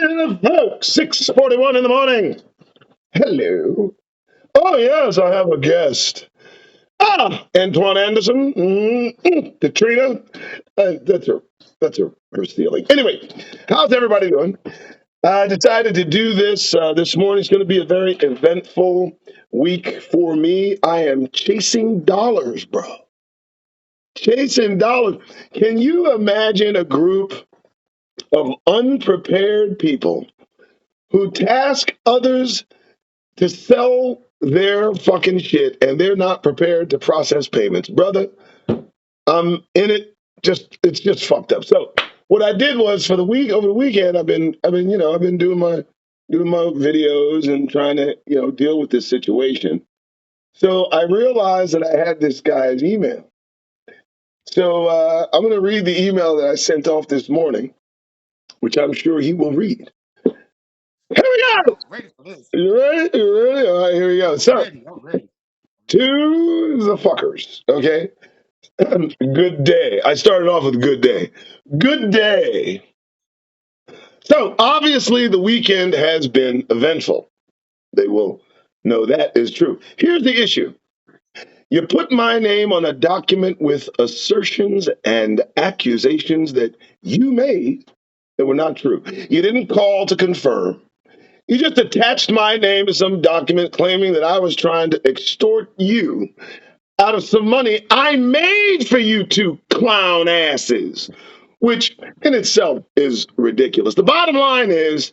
Yeah, folks, 6:41 in the morning. Hello. Oh, yes, I have a guest. Antoine Anderson. Katrina. That's her. Her stealing. Anyway, how's everybody doing? I decided to do this this morning. It's going to be a very eventful week for me. I am chasing dollars, bro. Chasing dollars. Can you imagine a group of unprepared people who task others to sell their fucking shit and they're not prepared to process payments? Brother, I'm in it. It's just fucked up. So what I did was for the week over the weekend, I've been doing my videos and trying to, deal with this situation. So I realized that I had this guy's email. So I'm going to read the email that I sent off this morning, which I'm sure he will read. Here we go. Ready for this. You ready? You ready? All right, here we go. So, I'm ready. to the fuckers, okay? Good day. I started off with good day. Good day. So, obviously, the weekend has been eventful. They will know that is true. Here's the issue. You put my name on a document with assertions and accusations that you made that were not true. You didn't call to confirm. You just attached my name to some document claiming that I was trying to extort you out of some money I made for you two clown asses, which in itself is ridiculous. The bottom line is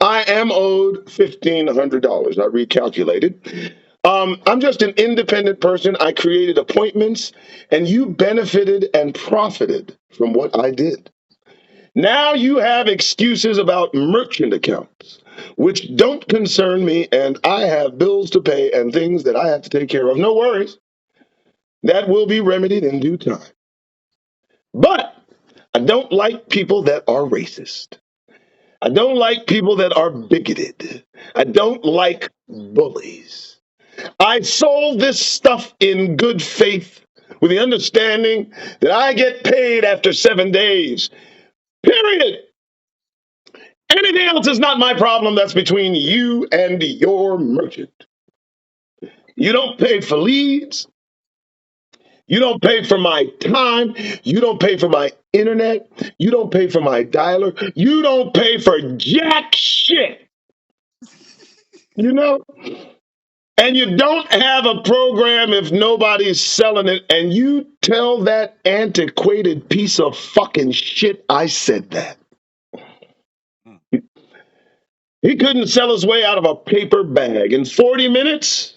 I am owed $1,500. I recalculated. I'm just an independent person. I created appointments, and you benefited and profited from what I did. Now you have excuses about merchant accounts, which don't concern me, and I have bills to pay and things that I have to take care of. No worries. That will be remedied in due time. But I don't like people that are racist. I don't like people that are bigoted. I don't like bullies. I sold this stuff in good faith with the understanding that I get paid after 7 days. Period. Anything else is not my problem. That's between you and your merchant. You don't pay for leads. You don't pay for my time. You don't pay for my internet. You don't pay for my dialer. You don't pay for jack shit. You know? And you don't have a program if nobody's selling it. And you tell that antiquated piece of fucking shit I said that. He couldn't sell his way out of a paper bag. In 40 minutes,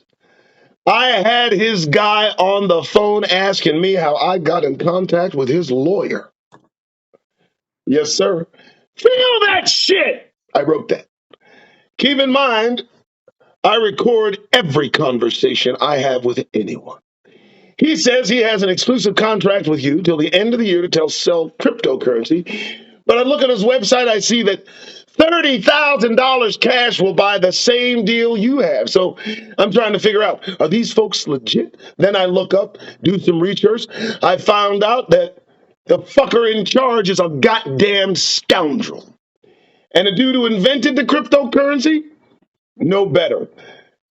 I had his guy on the phone asking me how I got in contact with his lawyer. Yes, sir. Feel that shit. I wrote that. Keep in mind, I record every conversation I have with anyone. He says he has an exclusive contract with you till the end of the year to sell cryptocurrency. But I look at his website, I see that $30,000 cash will buy the same deal you have. So I'm trying to figure out, are these folks legit? Then I look up, do some research. I found out that the fucker in charge is a goddamn scoundrel. And the dude who invented the cryptocurrency, no better.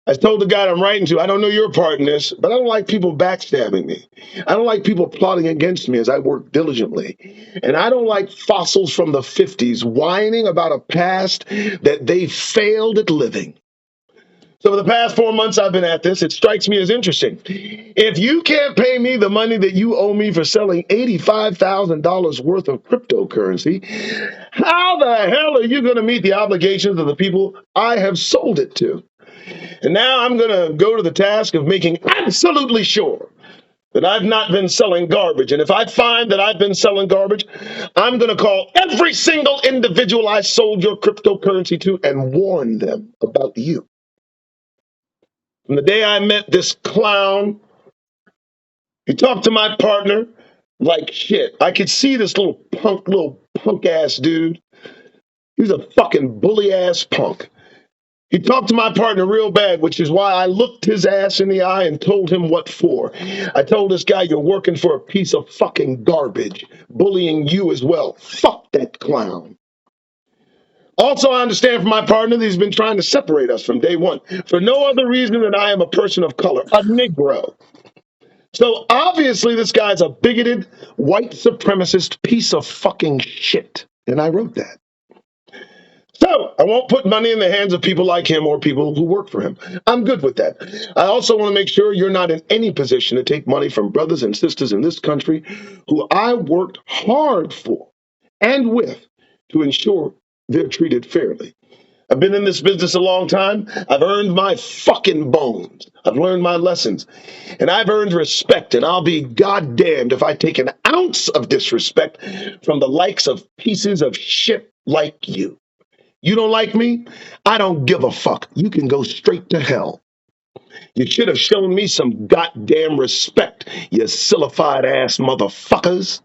I told the guy I'm writing to, I don't know your part in this, but I don't like people backstabbing me. I don't like people plotting against me as I work diligently. And I don't like fossils from the 50s whining about a past that they failed at living. So for the past 4 months I've been at this, it strikes me as interesting. If you can't pay me the money that you owe me for selling $85,000 worth of cryptocurrency, how the hell are you going to meet the obligations of the people I have sold it to? And now I'm going to go to the task of making absolutely sure that I've not been selling garbage. And if I find that I've been selling garbage, I'm going to call every single individual I sold your cryptocurrency to and warn them about you. From the day I met this clown, he talked to my partner like shit. I could see this little punk ass dude. He's a fucking bully ass punk. He talked to my partner real bad, which is why I looked his ass in the eye and told him what for. I told this guy, you're working for a piece of fucking garbage, bullying you as well. Fuck that clown. Also, I understand from my partner that he's been trying to separate us from day one for no other reason than I am a person of color, a Negro. So obviously, this guy's a bigoted, white supremacist piece of fucking shit. And I wrote that. So I won't put money in the hands of people like him or people who work for him. I'm good with that. I also want to make sure you're not in any position to take money from brothers and sisters in this country who I worked hard for and with to ensure they're treated fairly. I've been in this business a long time. I've earned my fucking bones. I've learned my lessons. And I've earned respect. And I'll be goddamned if I take an ounce of disrespect from the likes of pieces of shit like you. You don't like me? I don't give a fuck. You can go straight to hell. You should have shown me some goddamn respect, you sillified ass motherfuckers.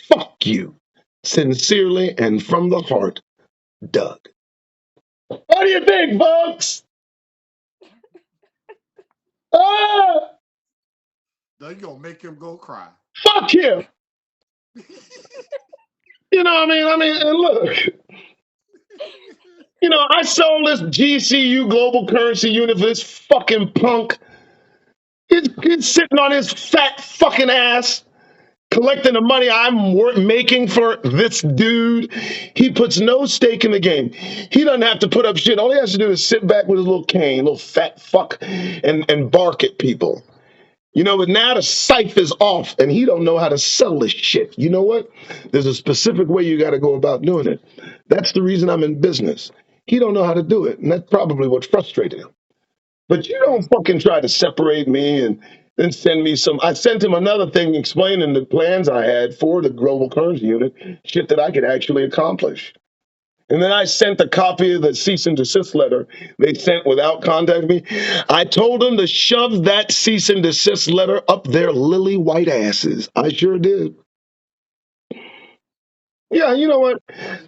Fuck you. Sincerely and from the heart, Doug. What do you think, folks? Ah, Now you gonna make him go cry. fuck him. You know what I mean? And look, I sold this GCU global currency unit for this fucking punk. He's sitting on his fat fucking ass, collecting the money I'm making for this dude. He puts no stake in the game. He doesn't have to put up shit. All he has to do is sit back with his little cane, little fat fuck, and bark at people. But now the scythe is off and he don't know how to sell this shit. You know what? There's a specific way you got to go about doing it. That's the reason I'm in business. He don't know how to do it, and that's probably what frustrated him. But you don't fucking try to separate me and then send me some. I sent him another thing explaining the plans I had for the global currency unit, shit that I could actually accomplish. And then I sent a copy of the cease and desist letter they sent without contacting me. I told them to shove that cease and desist letter up their lily white asses. I sure did. Yeah, you know what?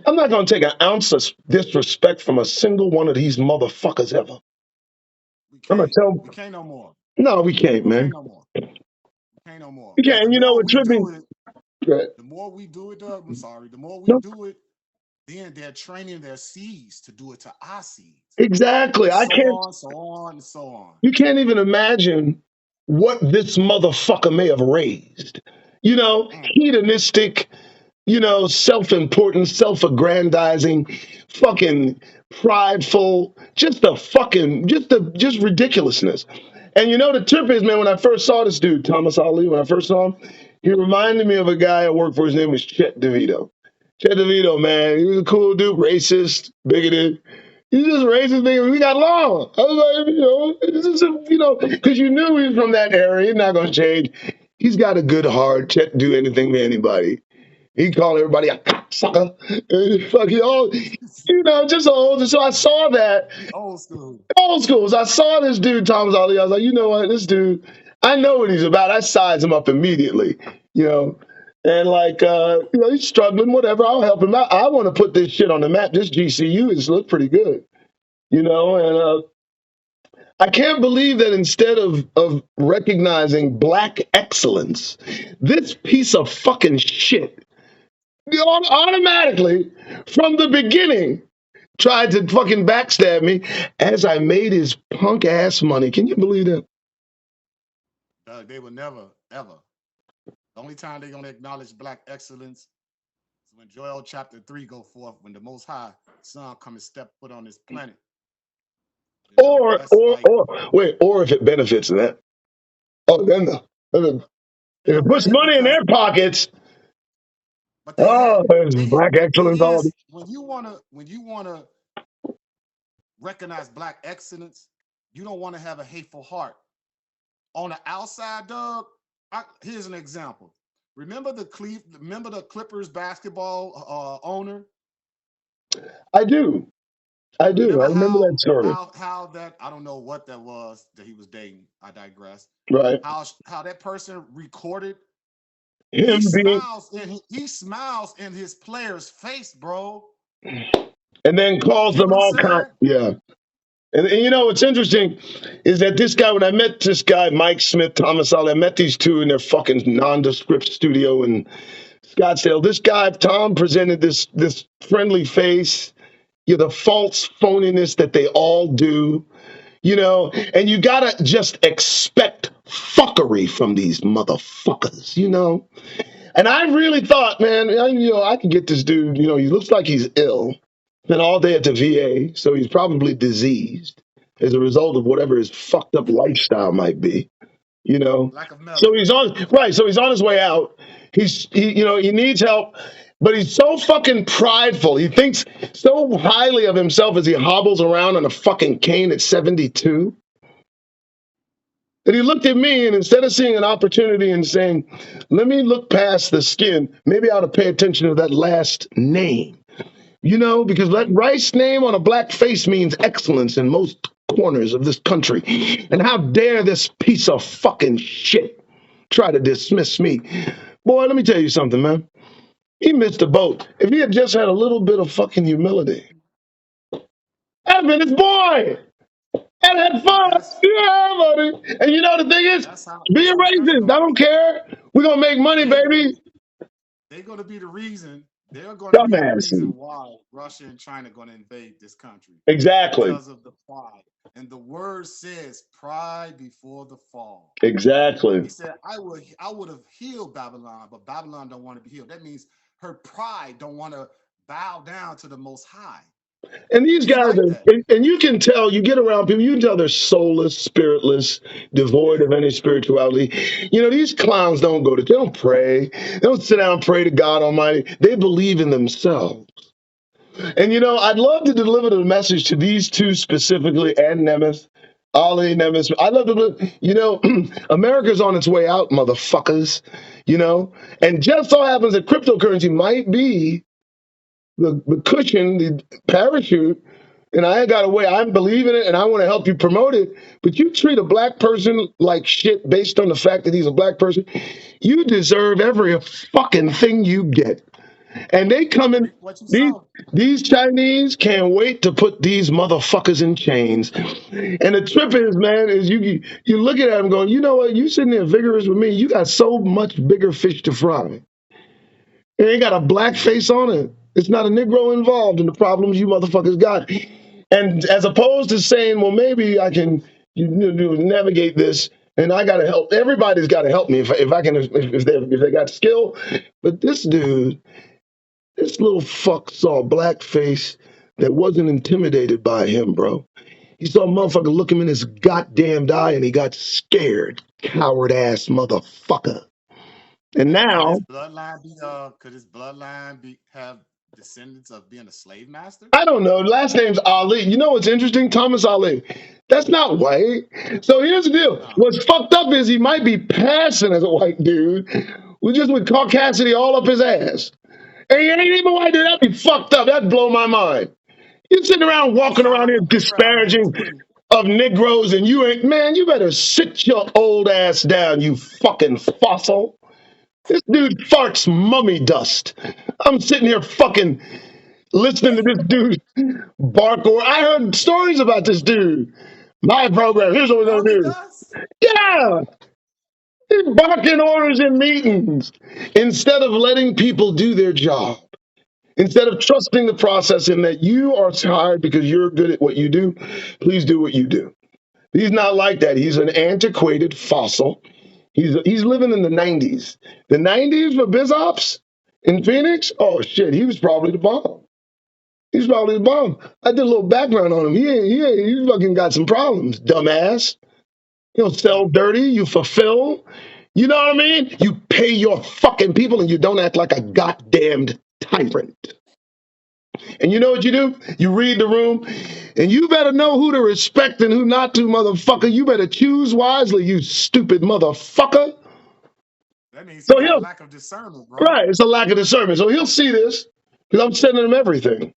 I'm not going to take an ounce of disrespect from a single one of these motherfuckers ever. We I'm going can't. to tell. We can't no more. No, we can't, We can't man. no more. We can't no more. We Because can't. the You know more what we tripping? do it, the more we do it, Doug, I'm sorry, the more we No, do it, then they're training their seeds to do it to our seeds. exactly. And I so can't. on, so on, and so on. You can't even imagine what this motherfucker may have raised. Mm. Hedonistic, self-important, self-aggrandizing, fucking prideful, just ridiculousness. And the tip is, man, when I first saw this dude, Thomas Ali, when I first saw him, he reminded me of a guy I worked for. His name was Chet DeVito. Chet DeVito, man, he was a cool dude, racist, bigoted. He's just racist, nigga. We got along. I was like, because you knew he was from that area. He's not going to change. He's got a good heart. Chet do anything to anybody. He called everybody a cocksucker. Fucking all, just old. So I saw that. Old school. Old schools. I saw this dude, Thomas Ali. I was like, you know what? This dude, I know what he's about. I size him up immediately, you know. And like, he's struggling, whatever. I'll help him out. I want to put this shit on the map. This GCU is look pretty good, and I can't believe that instead of recognizing black excellence, this piece of fucking shit automatically from the beginning tried to fucking backstab me as I made his punk ass money. Can you believe that? They will never, ever. The only time they're going to acknowledge black excellence is when Joel chapter 3 go forth, when the Most High Son come and step foot on this planet. Or That's or like, or wait, or if it benefits them. Oh, then if it'll it puts benefit money in because, their pockets, but there's they, black the thing excellence all. is, when you wanna recognize black excellence, you don't want to have a hateful heart. On the outside, Doug, here's an example. Remember the Clippers basketball owner? I do. I do. I Remember remember how that story. how how that I don't know what that was that he was dating. I digress. Right. How that person recorded. He Him being smiles and he smiles in his player's face, bro. and then calls You get them what I'm all kind. saying? Yeah. And what's interesting is that this guy, when I met this guy, Mike Smith, Thomas Ali, I met these two in their fucking nondescript studio in Scottsdale. This guy, Tom, presented this friendly face. You're the false phoniness that they all do, and you gotta just expect fuckery from these motherfuckers. And I really thought, man, I could get this dude, he looks like he's ill. Been all day at the VA, so he's probably diseased as a result of whatever his fucked up lifestyle might be, you know. Lack of So melanin. he's on right, so he's on his way out. He needs help, but he's so fucking prideful. He thinks so highly of himself as he hobbles around on a fucking cane at 72 that he looked at me, and instead of seeing an opportunity and saying, let me look past the skin, maybe I ought to pay attention to that last name. Because that rice name on a black face means excellence in most corners of this country. And how dare this piece of fucking shit try to dismiss me? Boy, let me tell you something, man. He missed the boat. If he had just had a little bit of fucking humility, I'd have been his boy. And had fun. That's Yeah, buddy. And the thing is, be that's a how it's gonna racist. I go. don't care. We're gonna make money, They baby. they're gonna be the reason. They're gonna be the Dumbass. reason why Russia and China gonna invade this country Exactly. because of the pride. And the word says, "Pride before the fall." He Exactly. said, I would have healed Babylon, but Babylon don't want to be healed. That means her pride don't want to bow down to the Most High. And these He guys like are, that. and you can tell, you get around people, you can tell they're soulless, spiritless, devoid Yeah. of any spirituality. These clowns they don't pray. They don't sit down and pray to God Almighty. They believe in themselves. And I'd love to deliver the message to these two specifically and Nemeth, Ali Nemeth. I'd love to, America's on its way out, motherfuckers. And just so happens that cryptocurrency might be the cushion, the parachute, and I ain't got a way. I believe in it, and I want to help you promote it. But you treat a black person like shit based on the fact that he's a black person. You deserve every fucking thing you get. And they come in. Reap what you These sow. these Chinese can't wait to put these motherfuckers in chains. And the trip is, man, is you looking at them going, you know what? You sitting there vigorous with me. You got so much bigger fish to fry. It ain't got a black face on it. It's not a Negro involved in the problems you motherfuckers got. And as opposed to saying, well, maybe I can navigate this, and I got to help. Everybody's got to help me if I can if they got skill. But this little fuck saw a black face that wasn't intimidated by him, bro. He saw a motherfucker look him in his goddamn eye, and he got scared. Coward ass motherfucker. And Could now his bloodline be have descendants of being a slave master? I don't know. Last name's Ali. You know what's interesting? Thomas Ali. That's not white. So here's the deal. No. What's fucked up is he might be passing as a white dude with caucasity all up his ass. And he ain't even white dude. That'd be fucked up. That'd blow my mind. You're sitting around He walking sound around like here a Pharaoh name disparaging too. of Negroes and you ain't, man, you better sit your old ass down, you fucking fossil. This dude farts mummy dust. I'm sitting here fucking listening to this dude bark. Or I heard stories about this dude. My program. Here's what we're Mummy gonna do. dust? Yeah, he's barking orders in meetings instead of letting people do their job. Instead of trusting the process in that you are hired because you're good at what you do, please do what you do. He's not like that. He's an antiquated fossil. He's living in the 90s. The 90s for BizOps in Phoenix? Oh shit, he was probably the bomb. He's probably the bomb. I did a little background on him. He fucking got some problems, dumbass. You don't sell Mm. dirty, you fulfill. You know what I mean? You pay your fucking people and you don't act like a goddamned tyrant. And you know what you do? You read the room, and you better know who to respect and who not to, motherfucker. You better choose wisely, you stupid motherfucker. That means he So got he'll, lack of discernment, bro. right, it's a lack of discernment. So he'll see this, because I'm sending him everything.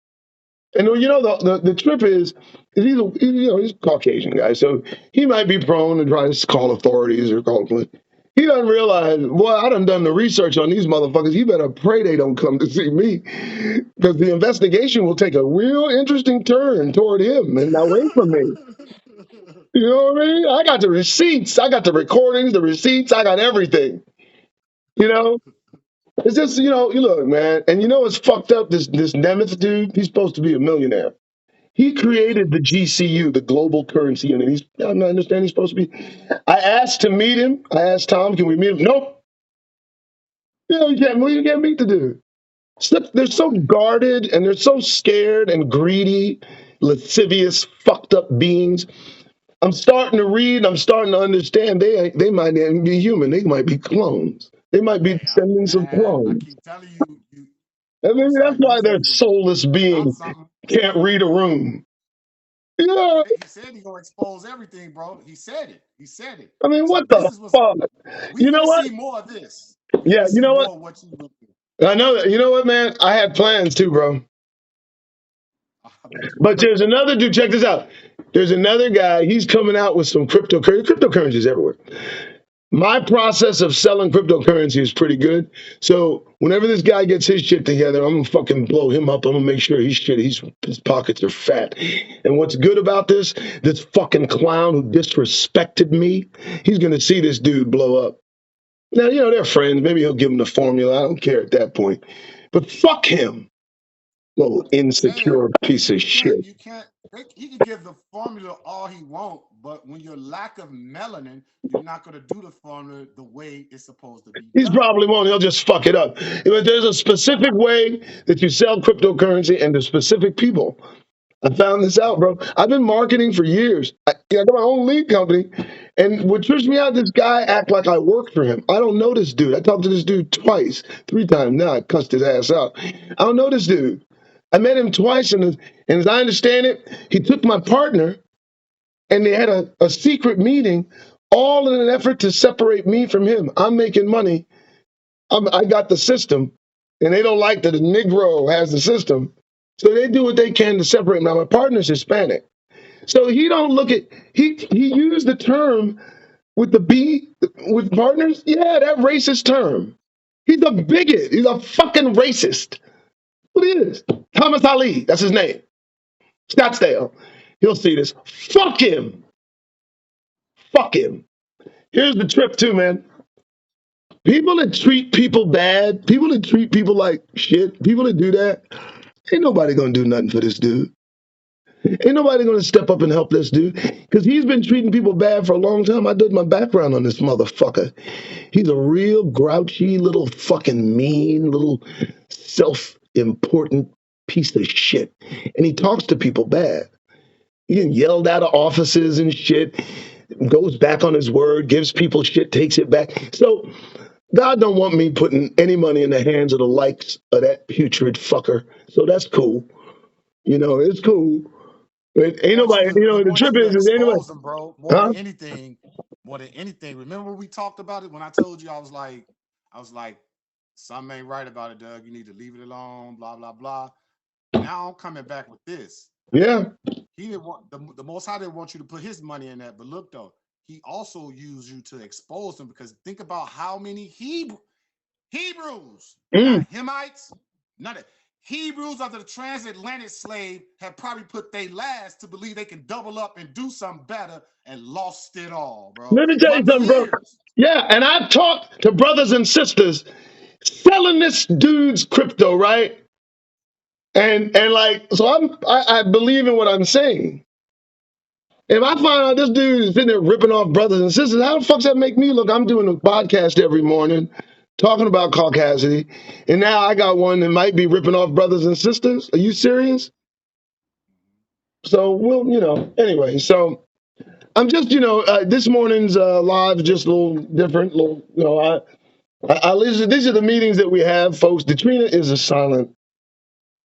And the trip is he's a Caucasian guy, so he might be prone to try to call authorities or call police. He doesn't realize, boy, I done the research on these motherfuckers. You better pray they don't come to see me, because the investigation will take a real interesting turn toward him and away from me. You know what I mean? I got the receipts, I got the recordings, the receipts, I got everything. You know, It's just, you look, man, and it's fucked up. This Nemeth dude, he's supposed to be a millionaire. He created the GCU, the global currency unit. I'm not understanding he's supposed to be. I asked to meet him. I asked Tom, can we meet him? Nope. You can't meet the dude. They're so Why? guarded and they're so scared and greedy, lascivious, fucked up beings. I'm starting to read. I'm starting to understand. They might not even be human. They might be clones. They might be Hey, descendants of man, I clones. keep telling you, I I'm mean, that's sorry, why they're you soulless found beings. something. Can't read a room. Yeah. He said he gonna expose everything, bro. He said it. He said it. I mean, So what this the is what's fuck? we You know finna what? see more of this. We Yeah. finna You see know what? more of what you went through. I know that. You know what, man? I had plans too, bro. I bet you But did. there's another dude. Check this out. There's another guy. He's coming out with some cryptocurrency. Cryptocurrency is everywhere. My process of selling cryptocurrency is pretty good. So whenever this guy gets his shit together, I'm gonna fucking blow him up. I'm gonna make sure his pockets are fat. And what's good about this fucking clown who disrespected me, he's gonna see this dude blow up. Now, they're friends. Maybe he'll give him the formula. I don't care at that point. But fuck him, little I'm saying insecure piece of you can't, shit. you can't. He can give the formula all he want, but when you're lack of melanin, you're not gonna do the formula the way it's supposed to be He's done. probably won't. He'll just fuck it up. But there's a specific way that you sell cryptocurrency and to specific people. I found this out, bro. I've been marketing for years. I got my own lead company. And what trips me out, this guy act like I work for him. I don't know this dude. I talked to this dude twice, 3 times now. I cussed his ass out. I don't know this dude. I met him twice, and as I understand it, he took my partner, and they had a secret meeting, all in an effort to separate me from him. I'm making money. I got the system, and they don't like that a Negro has the system. So they do what they can to separate. Now my partner's Hispanic, so he don't look at he used the term with the B with partners. Yeah, that racist term. He's a bigot. He's a fucking racist. What he is? Thomas Ali. That's his name. Scottsdale. He'll see this. Fuck him. Fuck him. Here's the trip too, man. People that treat people bad, people that treat people like shit, people that do that, ain't nobody gonna do nothing for this dude. Ain't nobody gonna step up and help this dude because he's been treating people bad for a long time. I did my background on this motherfucker. He's a real grouchy little fucking mean little self-important piece of shit, and he talks to people bad. He getting yelled out of offices and shit. Goes back on his word, gives people shit, takes it back. So God don't want me putting any money in the hands of the likes of that putrid fucker. So that's cool. It's cool. He Ain't wants you nobody, to he the wants trip you to is ain't nobody, expose them, bro. huh? More than anything. Remember we talked about it when I told you I was like, something ain't right about it, Doug. You need to leave it alone. Blah blah blah. Now I'm coming back with this. Yeah. He didn't want the Most High didn't want you to put His money in that. But look though, He also used you to expose them because think about how many Hebrews, Mm. not Hamites, not a, Hebrews of the transatlantic slave have probably put they last to believe they can double up and do something better and lost it all, bro. Let me tell you For something, bro. years. Yeah, and I've talked to brothers and sisters selling this dude's crypto, right? And like, so I believe in what I'm saying. If I find out this dude is sitting there ripping off brothers and sisters, how the fuck's that make me look? I'm doing a podcast every morning talking about caucasity, and now I got one that might be ripping off brothers and sisters. Are you serious? So we'll, anyway. So I'm just, this morning's live is just a little different. Little, these are the meetings that we have, folks. Katrina is a silent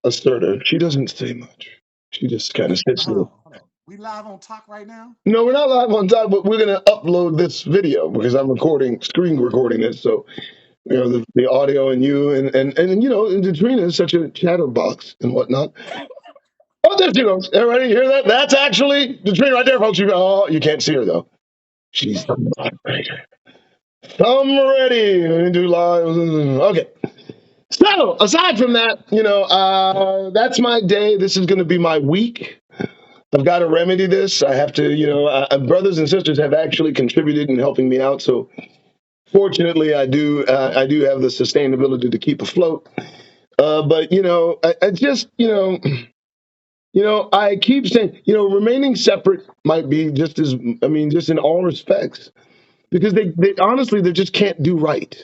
asserter. She doesn't say much. She just kind of sits there. Hold on. We live on talk right now? No, we're not live on time, but we're going to upload this video because I'm screen recording it. So, the audio and you and and Katrina is such a chatterbox and whatnot. Oh, there she goes. Everybody hear that? That's actually Katrina right there, folks. You can't see her though. She's the moderator. I'm ready. We do live. Okay. So aside from that, that's my day. This is going to be my week. I've got to remedy this. I have to, brothers and sisters have actually contributed in helping me out. So Fortunately, I do have the sustainability to keep afloat. But I just I keep saying remaining separate might be just as I mean just in all respects because they honestly they just can't do right.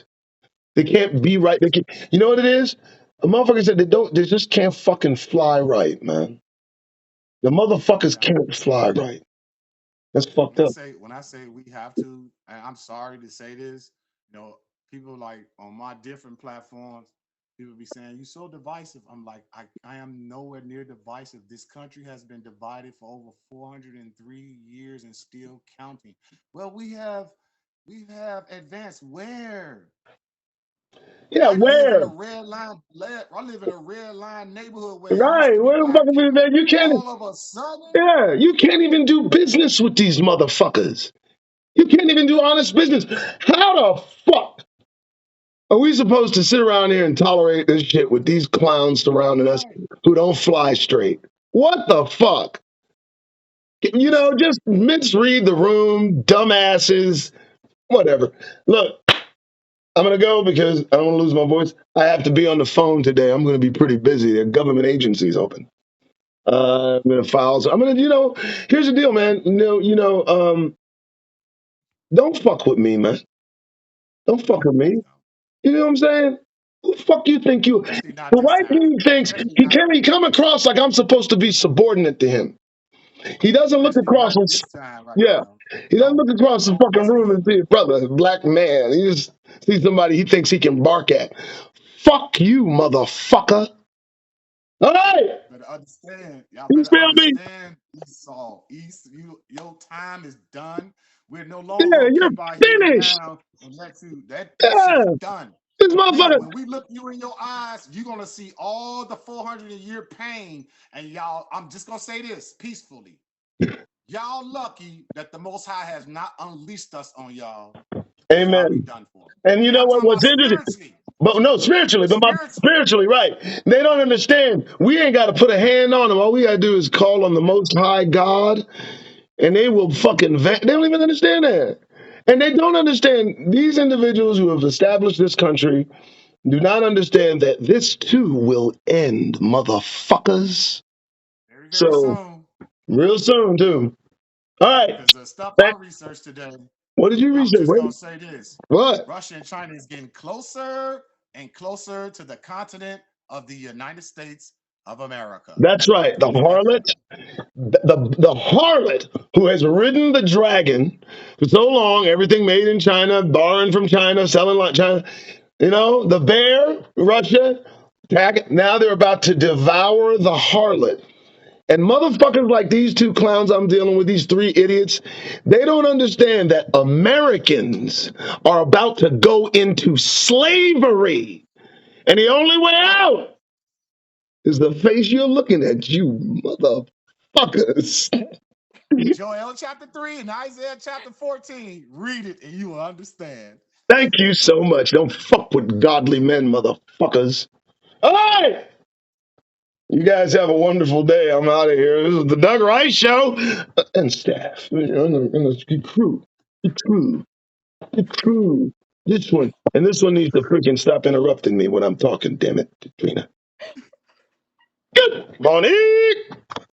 They can't be right. They can, you know what it is? A motherfucker said they just can't fucking fly right, man. The motherfuckers Yeah. can't fly right. That's fucked up. When I say we have to, and I'm sorry to say this, you know, people like on my different platforms, people be saying you so divisive. I'm like, I am nowhere near divisive. This country has been divided for over 403 years and still counting. Well, we have advanced where? Yeah, I live in a where? red line. I live in a red line neighborhood where it used Right. to be Where the black fuck is people. that? You can't. All of a sudden, Yeah, you can't even do business with these motherfuckers. You can't even do honest business. How the fuck are we supposed to sit around here and tolerate this shit with these clowns surrounding us right? who don't fly straight? What the fuck? Just misread the room, dumbasses, whatever. Look, I'm gonna go because I don't want to lose my voice. I have to be on the phone today. I'm gonna be pretty busy. There are government agencies open. I'm gonna file. So I'm gonna, here's the deal, man. Don't fuck with me, man. Don't fuck No, with me. please don't. You know what I'm saying? Who the fuck you think you? Especially not The this white time. dude thinks Especially he not. can't. He come across like I'm supposed to be subordinate to him. He doesn't look Especially across not and this time right yeah. now. He doesn't Don't look across the don't fucking mess room with and me. see a brother, black man. He just sees somebody he thinks he can bark at. Fuck you, motherfucker. All right. Better understand. Y'all You better feel me? understand. Esau, your time is done. We're no longer Yeah, gonna you're keep our head finished. down and let you. That Yeah. shit's done. This We motherfucker. when we look you in your eyes, you're gonna see all the 400-year pain. And y'all, I'm just gonna say this peacefully. Y'all lucky that the Most High has not unleashed us on y'all, because y'all be Amen. done for. And you Now know I'm what? talking about What's interesting? spiritually. But no, spiritually, but my Spiritually. spiritually, right. They don't understand. We ain't got to put a hand on them. All we got to do is call on the Most High God, and they will fucking they don't even understand that. And they don't understand these individuals who have established this country do not understand that this too will end, motherfuckers. Very, very So, soon. real soon, too. All right. Because the stuff I Back. researched today, What did you I'm research? just Wait, gonna say this: what? Russia and China is getting closer and closer to the continent of the United States of America. That's right. The Leave it at harlot that. the harlot who has ridden the dragon for so long, everything made in China, borrowing from China, selling like China, the bear, Russia, now they're about to devour the harlot. And motherfuckers like these two clowns I'm dealing with, these three idiots, they don't understand that Americans are about to go into slavery. And the only way out is the face you're looking at, you motherfuckers. Joel chapter 3 and Isaiah chapter 14. Read it and you will understand. Thank you so much. Don't fuck with godly men, motherfuckers. All right. You guys have a wonderful day. I'm out of here. This is the Doug Rice Show and staff. And the crew. The crew. The crew. This one. And this one needs to freaking stop interrupting me when I'm talking, damn it, Katrina. Good morning.